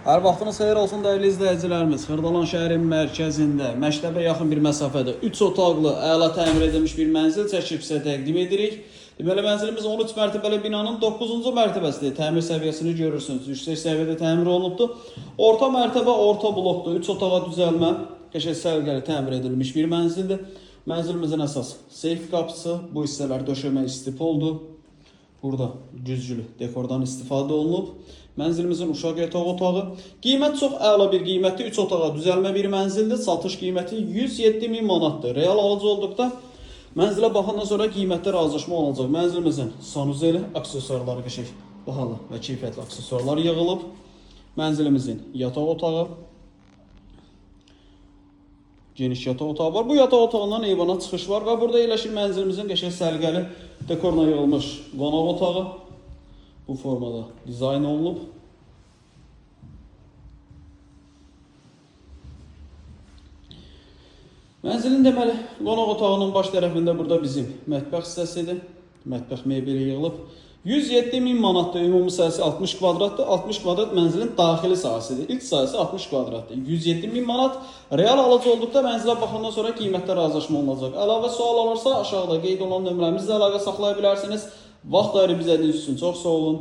Hər vaxtınız xeyir olsun dəyərli izləyicilərimiz. Xırdalan şəhərin mərkəzində, məktəbə yaxın bir məsafədə 3 otaqlı, əla təmir edilmiş bir mənzil çəkib sizə təqdim edirik. Deməli, mənzilimiz 13 mərtəbəli binanın 9-cu mərtəbəsidir. Təmir səviyyəsini görürsünüz. Yüksək səviyyədə təmir olunubdur. Orta mərtəbə, orta blokdur. 3 otağa düzəlmə, qəşəng səliqəli təmir edilmiş bir mənzildir. Mənzilimizin əsas seyf qapısı, bu hissələr döşəmə istipoldur. Burada güzgülü dekordan istifadə olunub. Mənzilimizin uşaq yataq otağı. Qiymət çox əla bir qiymətdir. 3 otağa düzəlmə bir mənzildir. Satış qiyməti 107.000 manatdır. Real alıcı olduqda mənzilə baxandan sonra qiymətdə razılaşma olacaq. Mənzilimizin sanuzeli, aksesuarları qəşəng bahalı və keyfiyyətli aksesuarlar yığılıb. Mənzilimizin yataq otağı. Geniş yataq otağı var. Bu yataq otağından eyvana çıxış var və burada yerləşir mənzilimizin qəşəng səliqəli dekorla yığılmış qonaq otağı. Bu formada dizayn olunub. Mənzilin deməli qonaq otağının baş tərəfində burada bizim mətbəx hissəsidir. Mətbəx mebeli yığılıb. 107.000 manatdır. Ümumi sahəsi 60 kvadratdır. 60 kvadrat mənzilin daxili sahəsidir. İlk sahəsi 60 kvadratdır. 107.000 manat. Real alıcı olduqda mənzilə baxandan sonra qiymətdə razılaşma olunacaq. Əlavə sual olursa aşağıda qeyd olunan nömrəmizlə əlaqə saxlaya bilərsiniz. Vaxt ayırıb izlədiyiniz üçün çox sağ olun.